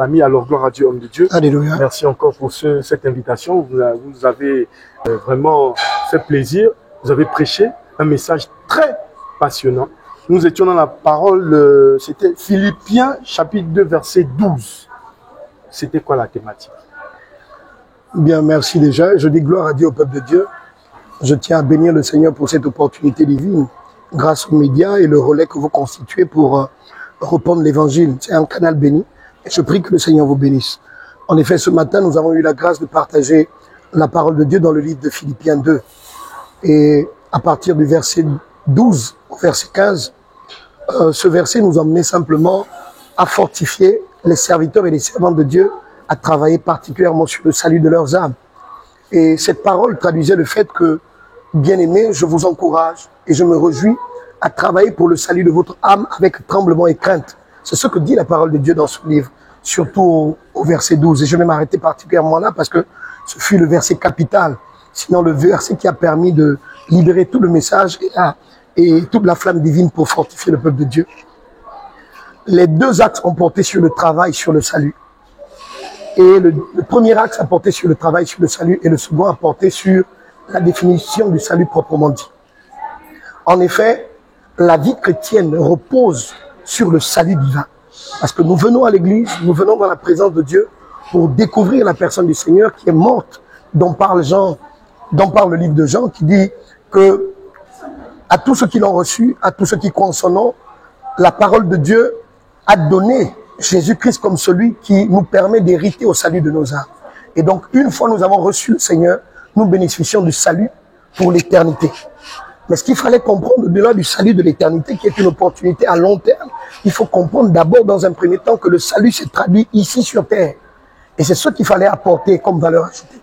Amis, alors gloire à Dieu, homme de Dieu. Alléluia. Merci encore pour cette invitation. Vous nous avez vraiment fait plaisir. Vous avez prêché un message très passionnant. Nous étions dans la parole, c'était Philippiens chapitre 2, verset 12. C'était quoi la thématique? Bien, merci déjà. Je dis gloire à Dieu, au peuple de Dieu. Je tiens à bénir le Seigneur pour cette opportunité divine, grâce aux médias et le relais que vous constituez pour répandre l'évangile. C'est un canal béni. Et je prie que le Seigneur vous bénisse. En effet, ce matin, nous avons eu la grâce de partager la parole de Dieu dans le livre de Philippiens 2. Et à partir du verset 12 au verset 15, ce verset nous emmenait simplement à fortifier les serviteurs et les servantes de Dieu à travailler particulièrement sur le salut de leurs âmes. Et cette parole traduisait le fait que, bien-aimés, je vous encourage et je me réjouis à travailler pour le salut de votre âme avec tremblement et crainte. C'est ce que dit la parole de Dieu dans ce livre, surtout au verset 12. Et je vais m'arrêter particulièrement là parce que ce fut le verset capital. Sinon, le verset qui a permis de libérer tout le message et toute la flamme divine pour fortifier le peuple de Dieu. Les deux axes ont porté sur le travail, sur le salut. Et le premier axe a porté sur le travail, sur le salut, et le second a porté sur la définition du salut proprement dit. En effet, la vie chrétienne repose sur le salut divin. Parce que nous venons à l'église, nous venons dans la présence de Dieu pour découvrir la personne du Seigneur qui est morte, dont parle le livre de Jean, qui dit que à tous ceux qui l'ont reçu, à tous ceux qui croient en son nom, la parole de Dieu a donné Jésus-Christ comme celui qui nous permet d'hériter au salut de nos âmes. Et donc, une fois nous avons reçu le Seigneur, nous bénéficions du salut pour l'éternité. Mais ce qu'il fallait comprendre au-delà du salut de l'éternité, qui est une opportunité à long terme, il faut comprendre d'abord dans un premier temps que le salut s'est traduit ici sur terre. Et c'est ce qu'il fallait apporter comme valeur ajoutée.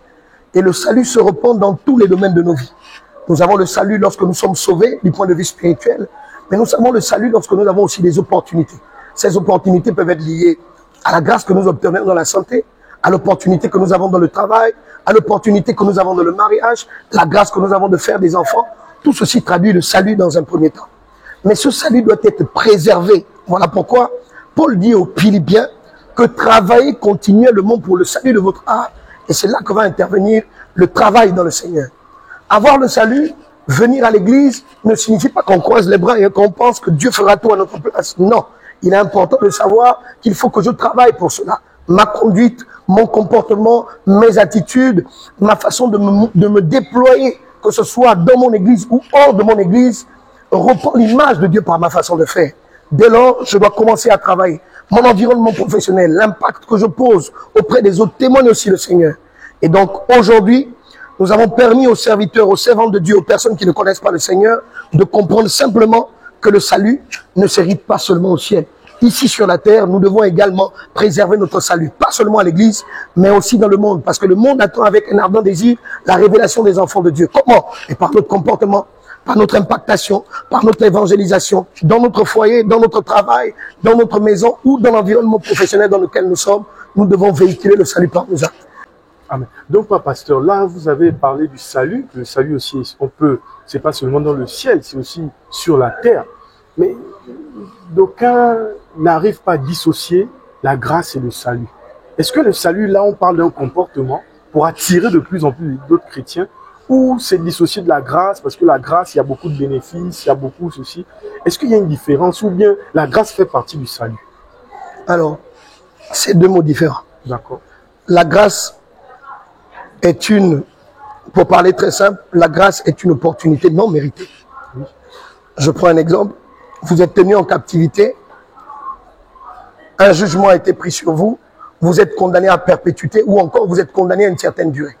Et le salut se répand dans tous les domaines de nos vies. Nous avons le salut lorsque nous sommes sauvés du point de vue spirituel, mais nous avons le salut lorsque nous avons aussi des opportunités. Ces opportunités peuvent être liées à la grâce que nous obtenons dans la santé, à l'opportunité que nous avons dans le travail, à l'opportunité que nous avons dans le mariage, la grâce que nous avons de faire des enfants. Tout ceci traduit le salut dans un premier temps. Mais ce salut doit être préservé. Voilà pourquoi Paul dit aux Philippiens que travaillez continuellement pour le salut de votre âme. Et c'est là que va intervenir le travail dans le Seigneur. Avoir le salut, venir à l'église, ne signifie pas qu'on croise les bras et qu'on pense que Dieu fera tout à notre place. Non. Il est important de savoir qu'il faut que je travaille pour cela. Ma conduite, mon comportement, mes attitudes, ma façon de me déployer, que ce soit dans mon église ou hors de mon église, reprend l'image de Dieu par ma façon de faire. Dès lors, je dois commencer à travailler. Mon environnement professionnel, l'impact que je pose auprès des autres témoigne aussi le Seigneur. Et donc, aujourd'hui, nous avons permis aux serviteurs, aux servantes de Dieu, aux personnes qui ne connaissent pas le Seigneur, de comprendre simplement que le salut ne s'hérite pas seulement au ciel. Ici sur la terre, nous devons également préserver notre salut, pas seulement à l'église, mais aussi dans le monde, parce que le monde attend avec un ardent désir la révélation des enfants de Dieu. Comment? Et par notre comportement, par notre impactation, par notre évangélisation, dans notre foyer, dans notre travail, dans notre maison ou dans l'environnement professionnel dans lequel nous sommes, nous devons véhiculer le salut par nos actes. Amen. Donc, pasteur, là, vous avez parlé du salut. Le salut aussi, c'est pas seulement dans le ciel, c'est aussi sur la terre. Mais d'aucuns n'arrivent pas à dissocier la grâce et le salut. Est-ce que le salut, là, on parle d'un comportement pour attirer de plus en plus d'autres chrétiens, ou c'est dissocié de la grâce, parce que la grâce, il y a beaucoup de bénéfices, il y a beaucoup de ceci. Est-ce qu'il y a une différence, ou bien la grâce fait partie du salut? Alors, c'est deux mots différents. D'accord. La grâce est pour parler très simple, la grâce est une opportunité non méritée. Oui. Je prends un exemple. Vous êtes tenu en captivité, un jugement a été pris sur vous, vous êtes condamné à perpétuité ou encore vous êtes condamné à une certaine durée.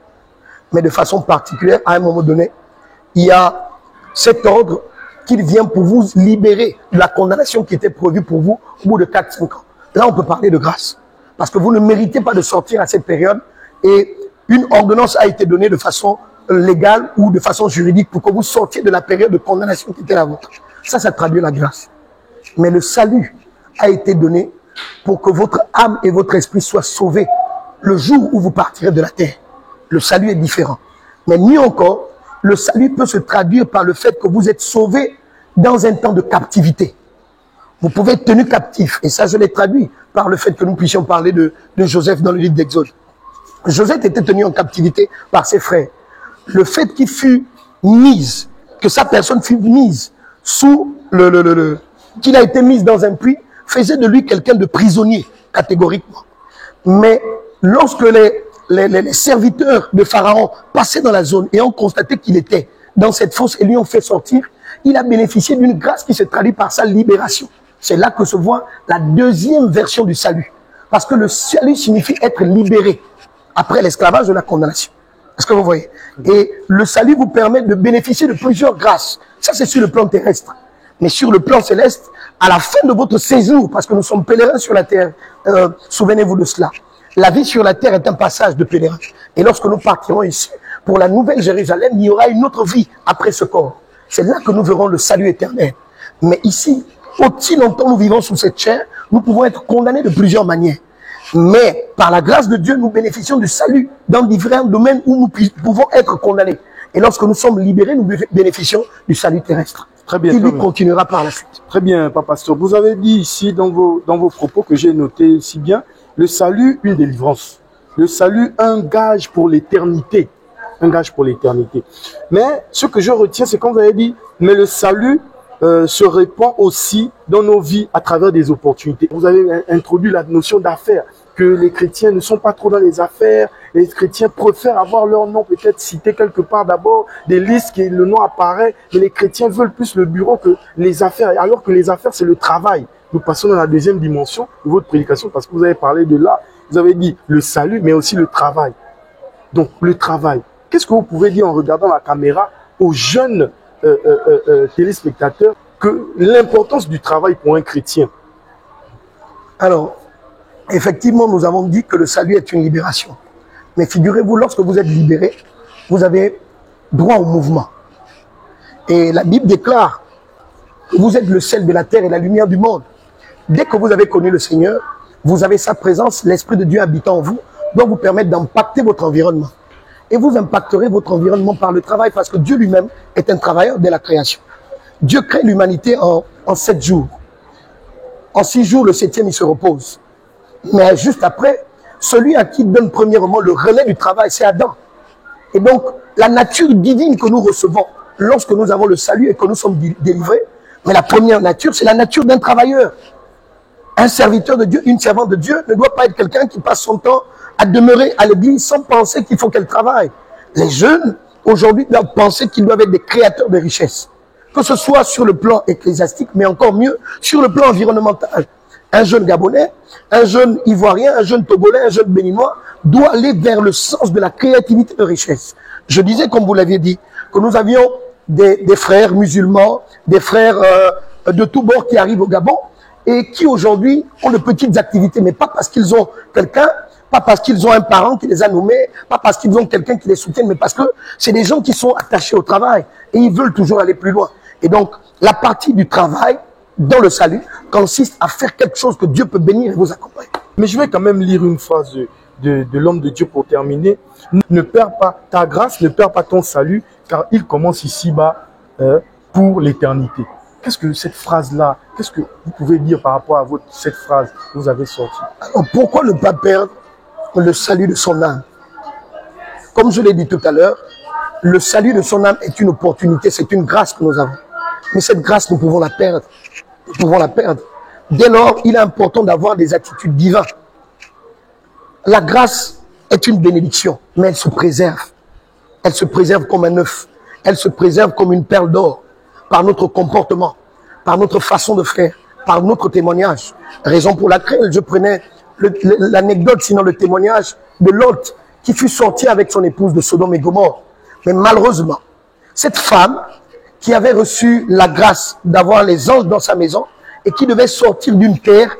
Mais de façon particulière, à un moment donné, il y a cet ordre qui vient pour vous libérer de la condamnation qui était prévue pour vous au bout de 4-5 ans. Là, on peut parler de grâce. Parce que vous ne méritez pas de sortir à cette période et une ordonnance a été donnée de façon légale ou de façon juridique pour que vous sortiez de la période de condamnation qui était la vôtre. Ça traduit la grâce. Mais le salut a été donné pour que votre âme et votre esprit soient sauvés le jour où vous partirez de la terre. Le salut est différent. Mais mieux encore, le salut peut se traduire par le fait que vous êtes sauvés dans un temps de captivité. Vous pouvez être tenu captif. Et ça, je l'ai traduit par le fait que nous puissions parler de Joseph dans le livre d'Exode. Joseph était tenu en captivité par ses frères. Le fait qu'il fût mise, que sa personne fût mise sous qu'il a été mis dans un puits, faisait de lui quelqu'un de prisonnier, catégoriquement. Mais lorsque les serviteurs de Pharaon passaient dans la zone et ont constaté qu'il était dans cette fosse et lui ont fait sortir, il a bénéficié d'une grâce qui se traduit par sa libération. C'est là que se voit la deuxième version du salut. Parce que le salut signifie être libéré après l'esclavage de la condamnation. Est-ce que vous voyez? Et le salut vous permet de bénéficier de plusieurs grâces. Ça, c'est sur le plan terrestre. Mais sur le plan céleste, à la fin de votre séjour, parce que nous sommes pèlerins sur la terre, souvenez-vous de cela. La vie sur la terre est un passage de pèlerinage. Et lorsque nous partirons ici, pour la nouvelle Jérusalem, il y aura une autre vie après ce corps. C'est là que nous verrons le salut éternel. Mais ici, aussi longtemps nous vivons sous cette chair, nous pouvons être condamnés de plusieurs manières. Mais par la grâce de Dieu, nous bénéficions du salut dans différents domaines où nous pouvons être condamnés. Et lorsque nous sommes libérés, nous bénéficions du salut terrestre. Très bien. Qui lui continuera par la suite. Très bien, Papa Pasteur. Vous avez dit ici dans vos propos que j'ai noté si bien, le salut, une délivrance. Le salut, un gage pour l'éternité. Un gage pour l'éternité. Mais ce que je retiens, c'est quand vous avez dit, mais le salut se répand aussi dans nos vies à travers des opportunités. Vous avez introduit la notion d'affaires, que les chrétiens ne sont pas trop dans les affaires, les chrétiens préfèrent avoir leur nom peut-être cité quelque part d'abord, des listes qui le nom apparaît, mais les chrétiens veulent plus le bureau que les affaires, alors que les affaires c'est le travail. Nous passons dans la deuxième dimension de votre prédication parce que vous avez parlé de là, vous avez dit le salut mais aussi le travail. Donc le travail, qu'est-ce que vous pouvez dire en regardant la caméra aux jeunes téléspectateurs que l'importance du travail pour un chrétien? Alors, effectivement, nous avons dit que le salut est une libération. Mais figurez-vous, lorsque vous êtes libéré, vous avez droit au mouvement. Et la Bible déclare que vous êtes le sel de la terre et la lumière du monde. Dès que vous avez connu le Seigneur, vous avez sa présence, l'Esprit de Dieu habitant en vous, doit vous permettre d'impacter votre environnement. Et vous impacterez votre environnement par le travail parce que Dieu lui-même est un travailleur de la création. Dieu crée l'humanité en 7 jours. En 6 jours, le 7e, il se repose. Mais juste après, celui à qui il donne premièrement le relais du travail, c'est Adam. Et donc, la nature divine que nous recevons lorsque nous avons le salut et que nous sommes délivrés, mais la première nature, c'est la nature d'un travailleur. Un serviteur de Dieu, une servante de Dieu ne doit pas être quelqu'un qui passe son temps à demeurer à l'église sans penser qu'il faut qu'elle travaille. Les jeunes, aujourd'hui, doivent penser qu'ils doivent être des créateurs de richesses. Que ce soit sur le plan ecclésiastique, mais encore mieux, sur le plan environnemental. Un jeune Gabonais, un jeune Ivoirien, un jeune Togolais, un jeune Béninois doit aller vers le sens de la créativité de richesse. Je disais, comme vous l'aviez dit, que nous avions des frères musulmans, des frères de tous bords qui arrivent au Gabon et qui aujourd'hui ont de petites activités, mais pas parce qu'ils ont quelqu'un, pas parce qu'ils ont un parent qui les a nommés, pas parce qu'ils ont quelqu'un qui les soutient, mais parce que c'est des gens qui sont attachés au travail et ils veulent toujours aller plus loin. Et donc, la partie du travail dans le salut consiste à faire quelque chose que Dieu peut bénir et vous accompagner. Mais je vais quand même lire une phrase de l'homme de Dieu pour terminer. Ne perds pas ta grâce, ne perds pas ton salut, car il commence ici-bas pour l'éternité. Qu'est-ce que cette phrase-là, qu'est-ce que vous pouvez dire par rapport à cette phrase que vous avez sortie? Alors, pourquoi ne pas perdre le salut de son âme? Comme je l'ai dit tout à l'heure, le salut de son âme est une opportunité, c'est une grâce que nous avons. Mais cette grâce, nous pouvons la perdre. Nous pouvons la perdre. Dès lors, il est important d'avoir des attitudes divines. La grâce est une bénédiction, mais elle se préserve. Elle se préserve comme un œuf. Elle se préserve comme une perle d'or par notre comportement, par notre façon de faire, par notre témoignage. Raison pour laquelle je prenais l'anecdote, sinon le témoignage de Lot qui fut sorti avec son épouse de Sodome et Gomorrhe. Mais malheureusement, cette femme qui avait reçu la grâce d'avoir les anges dans sa maison et qui devait sortir d'une terre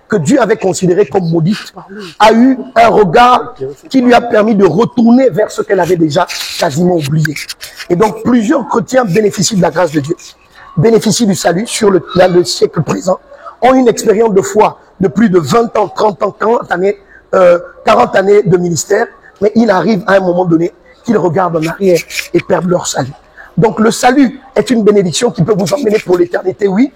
que Dieu avait considérée comme maudite, a eu un regard qui lui a permis de retourner vers ce qu'elle avait déjà quasiment oublié. Et donc, plusieurs chrétiens bénéficient de la grâce de Dieu, bénéficient du salut sur le siècle présent, ont une expérience de foi de plus de 20 ans, 30 ans, 40 années de ministère, mais il arrive à un moment donné qu'ils regardent en arrière et perdent leur salut. Donc le salut est une bénédiction qui peut vous emmener pour l'éternité, oui.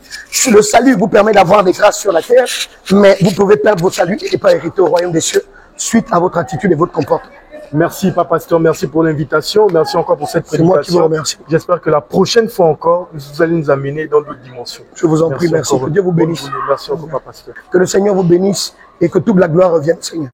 Le salut vous permet d'avoir des grâces sur la terre, mais vous pouvez perdre vos saluts et pas hériter au royaume des cieux suite à votre attitude et votre comportement. Merci, Papa Pasteur. Merci pour l'invitation. Merci encore pour cette prédication. C'est moi qui vous remercie. J'espère que la prochaine fois encore, vous allez nous amener dans d'autres dimensions. Je vous en prie, merci. Que Dieu vous bénisse. Merci encore, Papa Pasteur. Que le Seigneur vous bénisse et que toute la gloire revienne au Seigneur.